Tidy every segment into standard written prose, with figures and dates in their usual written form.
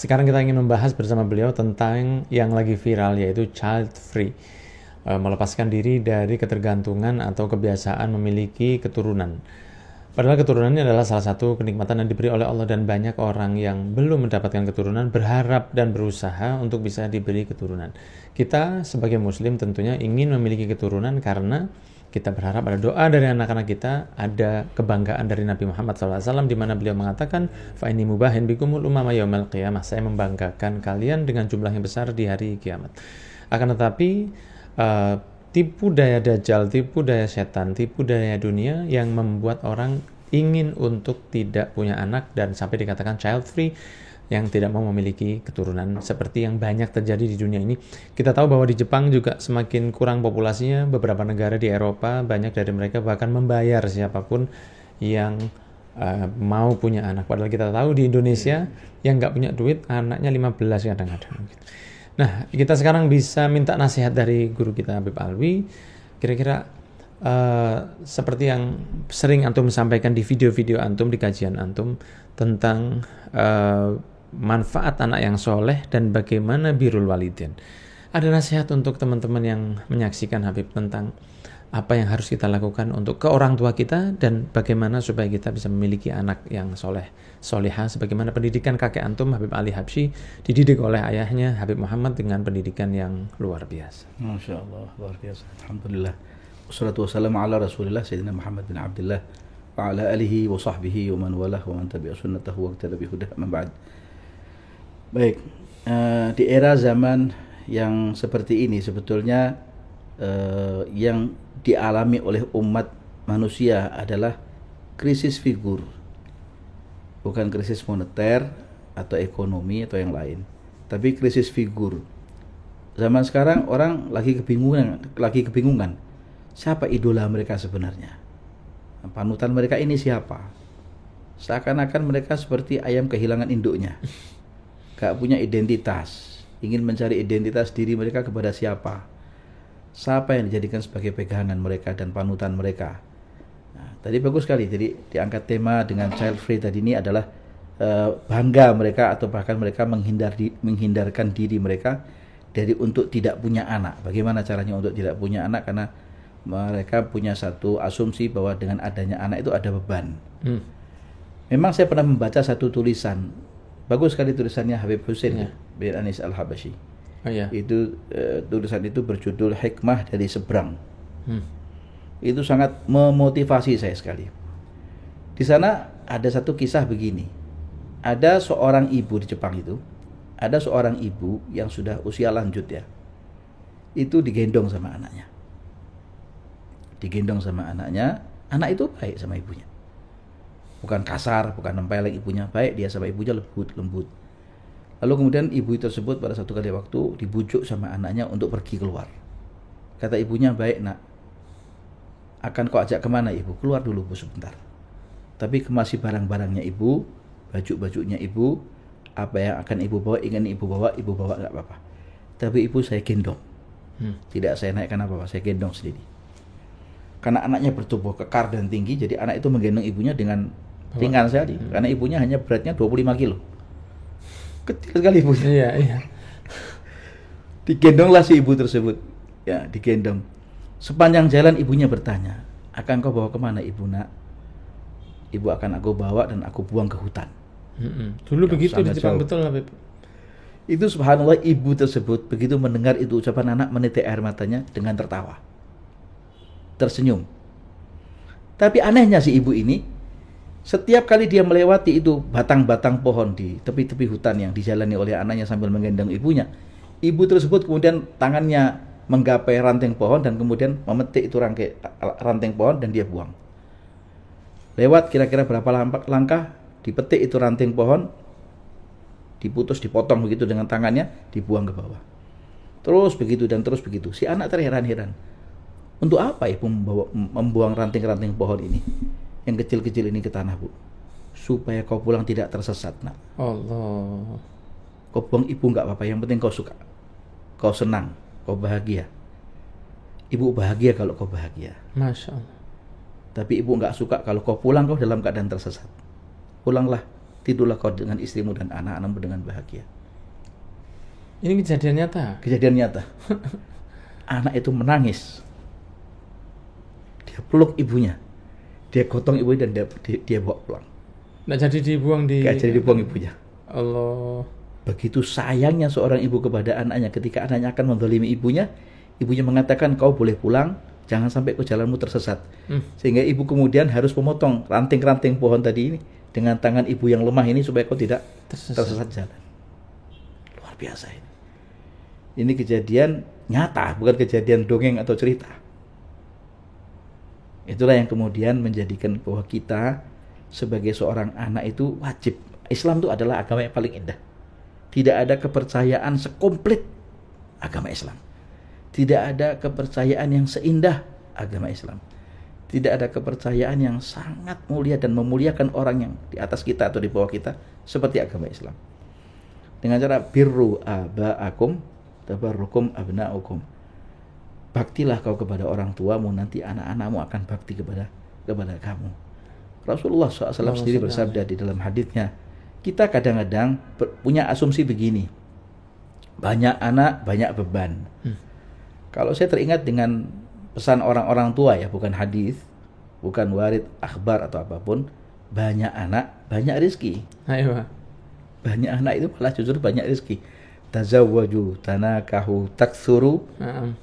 Sekarang kita ingin membahas bersama beliau tentang yang lagi viral, yaitu child free. Melepaskan diri dari ketergantungan atau kebiasaan memiliki keturunan. Padahal keturunan ini adalah salah satu kenikmatan yang diberi oleh Allah, dan banyak orang yang belum mendapatkan keturunan berharap dan berusaha untuk bisa diberi keturunan. Kita sebagai muslim tentunya ingin memiliki keturunan karena kita berharap ada doa dari anak-anak kita, ada kebanggaan dari Nabi Muhammad SAW di mana beliau mengatakan, fa inni mubahin bikumul umama yaumal qiyamah, saya membanggakan kalian dengan jumlah yang besar di hari kiamat. Akan tetapi tipu daya dajjal, tipu daya setan, tipu daya dunia yang membuat orang ingin untuk tidak punya anak dan sampai dikatakan child free, yang tidak mau memiliki keturunan, seperti yang banyak terjadi di dunia ini. Kita tahu bahwa di Jepang juga semakin kurang populasinya, beberapa negara di Eropa banyak dari mereka bahkan membayar siapapun yang mau punya anak. Padahal kita tahu di Indonesia yang nggak punya duit anaknya 15 kadang-kadang. Nah, kita sekarang bisa minta nasihat dari guru kita Habib Alwi. Kira-kira seperti yang sering antum sampaikan di video-video antum, di kajian antum tentang manfaat anak yang soleh dan bagaimana birrul walidain. Ada nasihat untuk teman-teman yang menyaksikan Habib tentang apa yang harus kita lakukan untuk ke orang tua kita dan bagaimana supaya kita bisa memiliki anak yang soleh, solehah, sebagaimana pendidikan kakek antum Habib Ali Habsyi dididik oleh ayahnya Habib Muhammad dengan pendidikan yang luar biasa. Masya Allah, luar biasa. Alhamdulillah. Wassalatu wassalamu ala Rasulillah Sayyidina Muhammad bin Abdullah wa ala alihi wa sahbihi wa man walah wa man tabi'a sunnatahu wa iqtada bi hudah, amma ba'd. Baik, di era zaman yang seperti ini sebetulnya yang dialami oleh umat manusia adalah krisis figur, bukan krisis moneter atau ekonomi atau yang lain, tapi krisis figur. Zaman sekarang orang lagi kebingungan siapa idola mereka sebenarnya, panutan mereka ini siapa. Seakan-akan mereka seperti ayam kehilangan induknya, gak punya identitas, ingin mencari identitas diri mereka kepada siapa yang dijadikan sebagai pegangan mereka dan panutan mereka. Nah, tadi bagus sekali, jadi diangkat tema dengan child free tadi ini adalah bangga mereka atau bahkan mereka menghindarkan diri mereka dari untuk tidak punya anak. Bagaimana caranya untuk tidak punya anak? Karena mereka punya satu asumsi bahwa dengan adanya anak itu ada beban. Memang saya pernah membaca satu tulisan, bagus sekali tulisannya Habib Husain bin Anis Al-Habasyi. Itu tulisan itu berjudul Hikmah dari Seberang. Itu sangat memotivasi saya sekali. Di sana ada satu kisah begini. Ada seorang ibu di Jepang itu, ada seorang ibu yang sudah usia lanjut ya. Itu digendong sama anaknya. Anak itu baik sama ibunya. Bukan kasar, bukan nempeleng ibunya, baik dia sama ibunya, lembut. Lalu kemudian ibu tersebut pada satu kali waktu dibujuk sama anaknya untuk pergi keluar. Kata ibunya, baik nak, akan kau ajak kemana ibu? Keluar dulu bu sebentar. Tapi kemasi barang-barangnya ibu, baju-bajunya ibu, apa yang akan ibu bawa, ingin ibu bawa gak apa-apa. Tapi ibu saya gendong. Tidak saya naikkan apa-apa, saya gendong sendiri. Karena anaknya bertubuh kekar dan tinggi, jadi anak itu menggendong ibunya dengan ringan sekali. Karena ibunya hanya beratnya 25 kilo. Kecil sekali ibunya. Iya. Digendonglah si ibu tersebut. Ya, digendong. Sepanjang jalan ibunya bertanya, akan kau bawa kemana ibu nak? Ibu akan aku bawa dan aku buang ke hutan. Dulu begitu di Jepang, betul Habib. Itu subhanallah, ibu tersebut begitu mendengar itu ucapan anak menitik air matanya dengan tertawa, tersenyum. Tapi anehnya si ibu ini, setiap kali dia melewati itu batang-batang pohon di tepi-tepi hutan yang dijalani oleh anaknya sambil menggendong ibunya, ibu tersebut kemudian tangannya menggapai ranting pohon dan kemudian memetik itu ranting pohon dan dia buang. Lewat kira-kira berapa langkah, dipetik itu ranting pohon, diputus, dipotong begitu dengan tangannya, dibuang ke bawah. Terus begitu dan terus begitu. Si anak terheran-heran. Untuk apa ibu membuang ranting-ranting pohon ini, yang kecil-kecil ini ke tanah bu? Supaya kau pulang tidak tersesat nak. Allah. Kau buang ibu gak apa-apa, yang penting kau suka, kau senang, kau bahagia. Ibu bahagia kalau kau bahagia. Masya Allah. Tapi ibu gak suka kalau kau pulang kau dalam keadaan tersesat. Pulanglah tidurlah kau dengan istrimu dan anak-anakmu dengan bahagia. Ini kejadian nyata. Kejadian nyata. Anak itu menangis. Dia peluk ibunya. Dia gotong ibunya dan dia bawa pulang. Nggak jadi dibuang di... Nggak jadi dibuang ibunya. Allah. Begitu sayangnya seorang ibu kepada anaknya, ketika anaknya akan menzalimi ibunya, ibunya mengatakan, kau boleh pulang, jangan sampai ke jalanmu tersesat. Sehingga ibu kemudian harus memotong ranting-ranting pohon tadi ini dengan tangan ibu yang lemah ini supaya kau tidak tersesat jalan. Luar biasa ini. Ini kejadian nyata, bukan kejadian dongeng atau cerita. Itulah yang kemudian menjadikan bahwa kita sebagai seorang anak itu wajib. Islam itu adalah agama yang paling indah. Tidak ada kepercayaan sekomplit agama Islam. Tidak ada kepercayaan yang seindah agama Islam. Tidak ada kepercayaan yang sangat mulia dan memuliakan orang yang di atas kita atau di bawah kita seperti agama Islam. Dengan cara birru aba'akum tabarrukum abna'ukum. Baktilah kau kepada orang tuamu, nanti anak-anakmu akan bakti kepada kamu. Rasulullah SAW sendiri bersabda di dalam hadisnya, kita kadang-kadang punya asumsi begini, banyak anak, banyak beban. Kalau saya teringat dengan pesan orang-orang tua ya, bukan hadis, bukan warid, akhbar atau apapun, banyak anak, banyak rezeki. Ayo. Banyak anak itu malah justru banyak rezeki. Tazawwaju tanakahu taksuru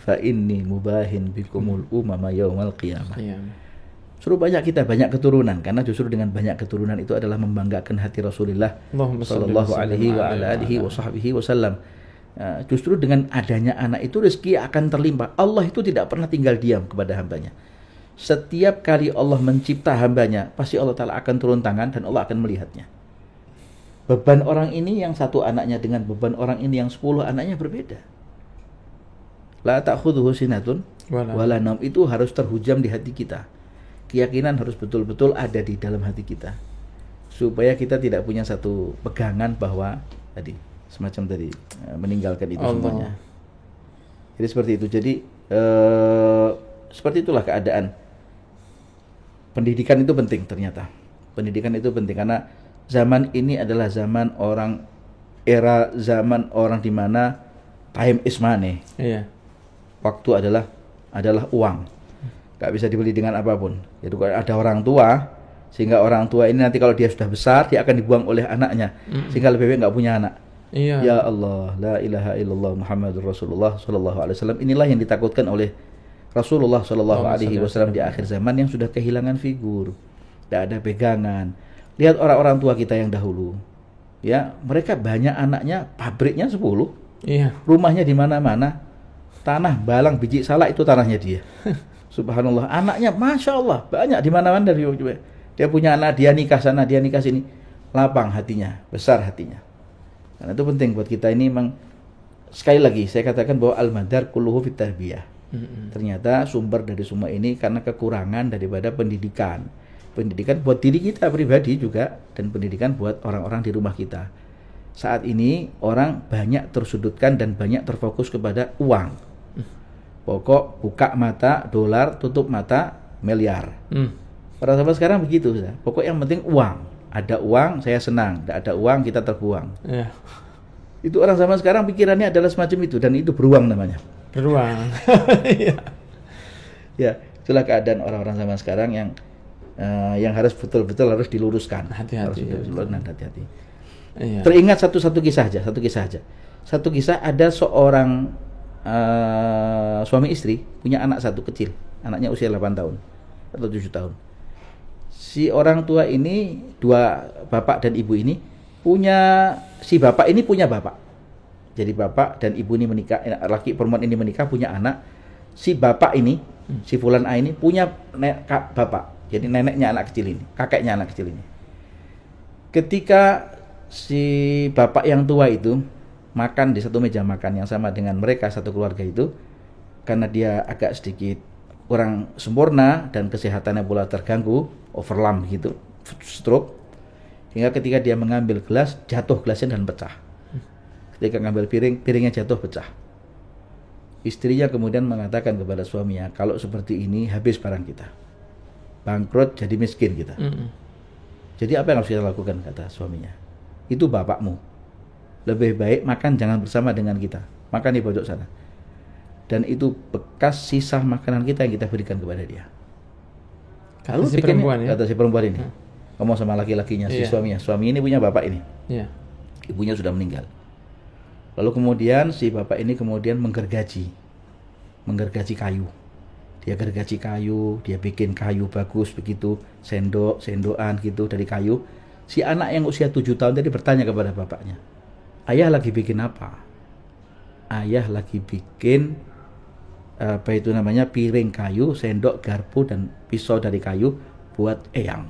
fa inni mubahin bikumul umama yaumal qiyamah. Suruh banyak kita banyak keturunan, karena justru dengan banyak keturunan itu adalah membanggakan hati Rasulullah sallallahu alaihi wa ala alihi wa sahbihi wasallam. Justru dengan adanya anak itu rezeki akan terlimpah. Allah itu tidak pernah tinggal diam kepada hambanya. Setiap kali Allah mencipta hambanya, pasti Allah Ta'ala akan turun tangan dan Allah akan melihatnya. Beban orang ini yang satu anaknya dengan beban orang ini yang 10 anaknya berbeda. La ta'khudhuhu sinatun wala naum, itu harus terhujam di hati kita. Keyakinan harus betul-betul ada di dalam hati kita. Supaya kita tidak punya satu pegangan bahwa tadi semacam tadi meninggalkan itu semuanya. Jadi seperti itu. Jadi seperti itulah keadaan. Pendidikan itu penting ternyata. Pendidikan itu penting karena zaman ini adalah zaman orang di mana time is money. Iya. Waktu adalah uang. Gak bisa dibeli dengan apapun. Jadi kalau ada orang tua, sehingga orang tua ini nanti kalau dia sudah besar, dia akan dibuang oleh anaknya, sehingga lebih baik gak punya anak. Iya. Ya Allah, la ilaha illallah Muhammadur Rasulullah sallallahu alaihi wasallam. Inilah yang ditakutkan oleh Rasulullah sallallahu alaihi wasallam di akhir zaman, yang sudah kehilangan figur, tidak ada pegangan. Lihat orang-orang tua kita yang dahulu, ya, mereka banyak anaknya, pabriknya 10, iya. Rumahnya di mana-mana, tanah balang biji salak itu tanahnya dia. Subhanallah, anaknya masya Allah banyak di mana-mana. Dia punya anak, dia nikah sana, dia nikah sini, lapang hatinya, besar hatinya. Karena itu penting buat kita ini. Memang sekali lagi saya katakan bahwa al-madar kulluhu fit tarbiyah. Ternyata sumber dari semua ini karena kekurangan daripada pendidikan. Pendidikan buat diri kita pribadi juga, dan pendidikan buat orang-orang di rumah kita. Saat ini orang banyak tersudutkan dan banyak terfokus kepada uang. Pokok buka mata dolar, tutup mata miliar. Pada zaman sekarang begitu, pokok yang penting uang. Ada uang saya senang, tidak ada uang kita terbuang. Yeah. Itu orang zaman sekarang pikirannya adalah semacam itu, dan itu beruang namanya. Beruang. Ya, itulah keadaan orang-orang zaman sekarang yang harus betul-betul harus diluruskan. Hati-hati. Hati-hati. Iya. Teringat satu kisah aja. Satu kisah ada seorang suami istri punya anak satu kecil, anaknya usia 8 tahun atau 7 tahun. Si orang tua ini, dua bapak dan ibu ini si bapak ini punya bapak. Jadi bapak dan ibu ini menikah, laki perempuan ini menikah punya anak. Si bapak ini, si fulan A ini punya bapak. Jadi neneknya anak kecil ini, kakeknya anak kecil ini. Ketika si bapak yang tua itu makan di satu meja makan yang sama dengan mereka satu keluarga itu, karena dia agak sedikit kurang sempurna dan kesehatannya pula terganggu, overlamp gitu, stroke, hingga ketika dia mengambil gelas, jatuh gelasnya dan pecah. Ketika mengambil piringnya jatuh pecah. Istrinya kemudian mengatakan kepada suaminya, kalau seperti ini habis barang kita, bangkrut, jadi miskin kita. Jadi apa yang harus kita lakukan, kata suaminya? Itu bapakmu. Lebih baik makan jangan bersama dengan kita. Makan di pojok sana. Dan itu bekas sisa makanan kita yang kita berikan kepada dia. Lalu si perempuan ya? Kata si perempuan ini. Ngomong sama laki-lakinya, si suaminya. Suami ini punya bapak ini. Iya. Ibunya sudah meninggal. Lalu kemudian si bapak ini kemudian menggergaji kayu. Dia gergaji kayu, dia bikin kayu bagus begitu, sendokan gitu dari kayu. Si anak yang usia 7 tahun tadi bertanya kepada bapaknya, ayah lagi bikin apa? Ayah lagi bikin piring kayu, sendok, garpu dan pisau dari kayu buat eyang.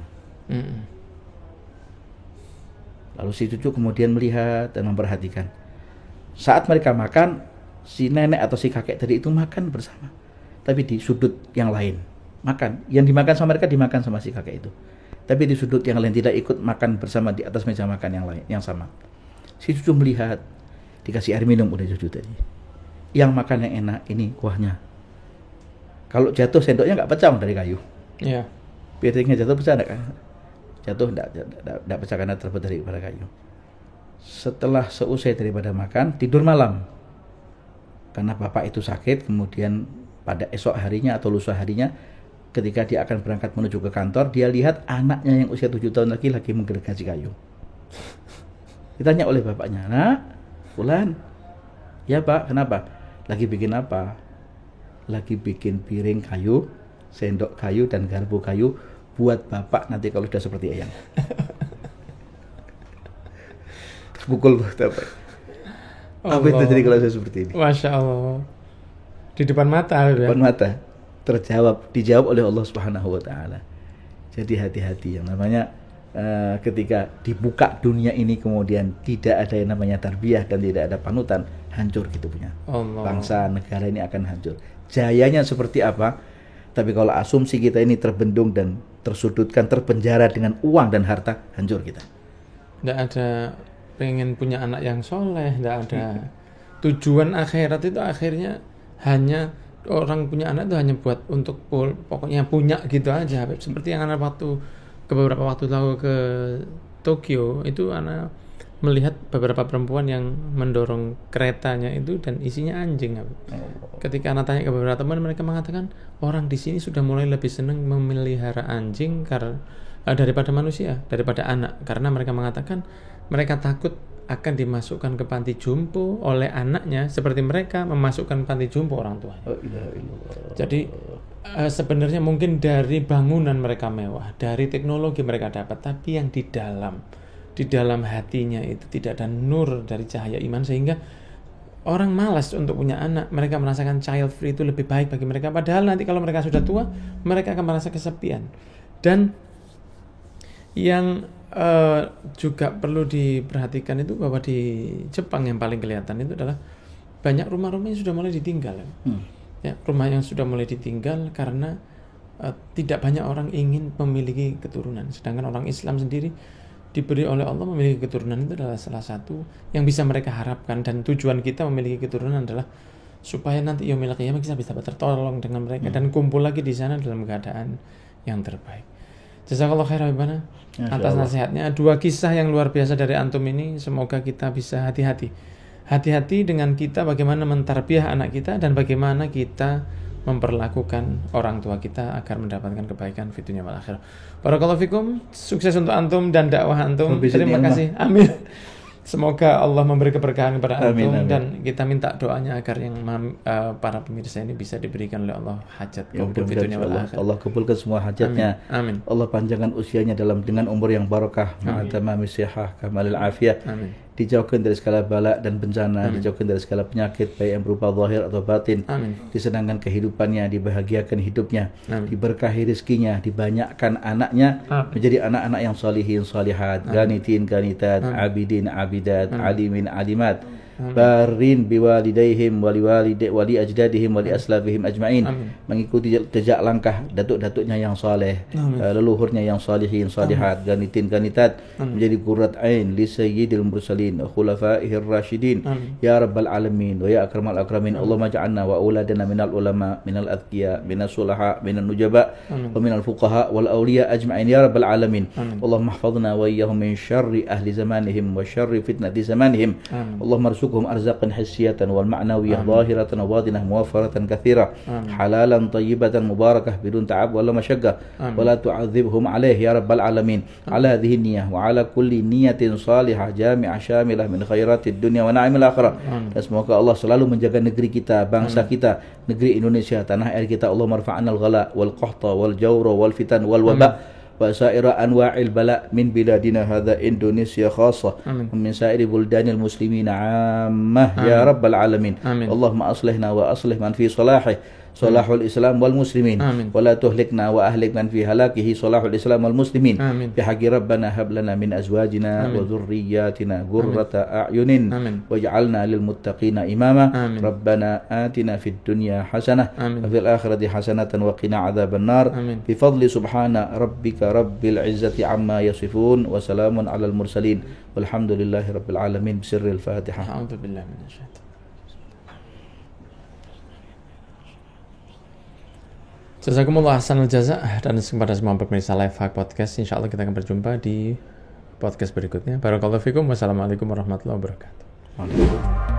Lalu si cucu kemudian melihat dan memperhatikan. Saat mereka makan, si nenek atau si kakek tadi itu makan bersama, tapi di sudut yang lain. Makan, yang dimakan sama mereka dimakan sama si kakek itu, tapi di sudut yang lain, tidak ikut makan bersama di atas meja makan yang lain, yang sama. Si cucu melihat, dikasih air minum oleh cucu tadi. Yang makan yang enak ini kuahnya. Kalau jatuh sendoknya nggak pecah dari kayu. Iya. Piringnya jatuh pecah enggak kan? Jatuh enggak pecah karena terbuat dari kayu. Setelah seusai daripada makan, tidur malam. Karena bapak itu sakit, kemudian pada esok harinya atau lusa harinya, ketika dia akan berangkat menuju ke kantor, dia lihat anaknya yang usia 7 tahun lagi menggergaji kayu. Ditanya oleh bapaknya, "Nak, Fulan." "Ya Pak, kenapa?" "Lagi bikin apa?" "Lagi bikin piring kayu, sendok kayu dan garpu kayu buat bapak nanti kalau sudah seperti eyang." Terpukul bapak. Apa itu jadi kalau saya seperti ini? Masya Allah. Di depan mata. Depan mata. Dijawab oleh Allah Subhanahu Wa Taala. Jadi hati-hati, yang namanya ketika dibuka dunia ini kemudian tidak ada yang namanya tarbiyah dan tidak ada panutan, hancur gitu punya. Allah. Bangsa negara ini akan hancur. Jayanya seperti apa? Tapi kalau asumsi kita ini terbendung dan tersudutkan, terpenjara dengan uang dan harta, hancur kita. Tidak ada pengen punya anak yang soleh, tidak ada tujuan akhirat itu akhirnya hanya orang punya anak itu hanya buat untuk pokoknya punya gitu aja. Seperti yang anak beberapa waktu lalu ke Tokyo itu anak melihat beberapa perempuan yang mendorong keretanya itu dan isinya anjing. Ketika anak tanya ke beberapa teman, mereka mengatakan orang di sini sudah mulai lebih senang memelihara anjing daripada manusia, daripada anak, karena mereka mengatakan mereka takut akan dimasukkan ke panti jompo oleh anaknya seperti mereka memasukkan panti jompo orang tuanya. Jadi sebenarnya mungkin dari bangunan mereka mewah, dari teknologi mereka dapat, tapi yang di dalam hatinya itu tidak ada nur dari cahaya iman, sehingga orang malas untuk punya anak. Mereka merasakan child free itu lebih baik bagi mereka, padahal nanti kalau mereka sudah tua mereka akan merasa kesepian. Dan yang juga perlu diperhatikan itu bahwa di Jepang yang paling kelihatan itu adalah banyak rumah-rumah yang sudah mulai ditinggal. Ya, rumah yang sudah mulai ditinggal karena tidak banyak orang ingin memiliki keturunan. Sedangkan orang Islam sendiri diberi oleh Allah memiliki keturunan itu adalah salah satu yang bisa mereka harapkan, dan tujuan kita memiliki keturunan adalah supaya nanti yaumil qiyamah kita bisa tertolong dengan mereka dan kumpul lagi di sana dalam keadaan yang terbaik. Jazakallahu khairan Ibana atas nasihatnya. 2 kisah yang luar biasa dari antum ini, semoga kita bisa hati-hati dengan kita bagaimana mentarbiyah anak kita dan bagaimana kita memperlakukan orang tua kita agar mendapatkan kebaikan fid dunya wal akhirah. Barakallahu fikum, sukses untuk antum dan dakwah antum. Terima kasih. Amin. Semoga Allah memberi keberkahan kepada antum, dan kita minta doanya agar yang para pemirsa ini bisa diberikan oleh Allah hajat kabul fitunya wal akhirah. Allah kabulkan semua hajatnya. Amin. Allah panjangkan usianya dengan umur yang barakah, ma'atamami sihah, kamalil afiyah. Amin. Dijauhkan dari segala bala dan bencana, dijauhkan dari segala penyakit baik yang berupa zahir atau batin. Amin. Disenangkan kehidupannya, dibahagiakan hidupnya, diberkahi rezekinya, dibanyakkan anaknya, menjadi anak-anak yang salihin salihat, ganitin ganitat, abidin abidat, alimin alimat, barin biwalidayhim wali ajdadihim wali aslafihim ajma'in. Mengikuti jejak langkah datuk-datuknya yang saleh, leluhurnya yang salihin salihat, ganitin ganitat, menjadi qurrat ain li sayyidil mursalin khulafaihir rasyidin ya rabbal alamin wa ya akramal akramin. Allahumma ja'alna wa auladana minal ulama minal adqiya minas sulaha minan nujaba wa minal fuqaha wal awliya ajma'in ya rabbal alamin. Allahumma ihfazna wa iyyahum min syarri ahli zamanihim wa syarri fitnati zamanihim. Allahumma arzuqhum arzaqan hissiyatan wal ma'nawiyah zahiratan wa batinah muwaffaratan katsira halalan tayyibatan mubarakah bidun ta'ab wala masyaqqah wa la tu'adzibhum alaih ya rabbal alamin. Ala hadhihi niyyah wa ala kulli niyatin salihah jami'ah syamilah min khairatid dunya wa na'imil akhirah. Dan semoga Allah selalu menjaga negeri kita, bangsa kita, negeri Indonesia, tanah air kita. Allah marfa'anal ghala wal qahta wal jawra wal fitan wal waba wa sa'ira anwa'il bala min biladina hadha Indonesia khassa min sa'iri buldanil muslimina 'ammah ya rabbal alamin. Allahumma aslihna wa aslih man fi salahih salahul islam wal muslimin wa la tuhlikna wa ahlik man fi halakihi salahul islam wal muslimin bi haqqi rabbana hab lana min azwajina wa dhurriyyatina qurrata a'yunin waj'alna lil muttaqina imama. Rabbana atina fid dunya hasanah wa fil akhirati hasanatan wa qina adzaban nar bi fadli subhana rabbika rabbil izzati amma yasifun wa salamun alal mursalin walhamdulillahi rabbil alamin. Bisirril Fatihah. A'udzu billahi minasyaitonir. Jazakumullah ahsanul jaza. Dan kepada semua pemirsa Lifehack Podcast, insyaallah kita akan berjumpa di podcast berikutnya. Barakallahu fikum. Wassalamualaikum warahmatullahi wabarakatuh.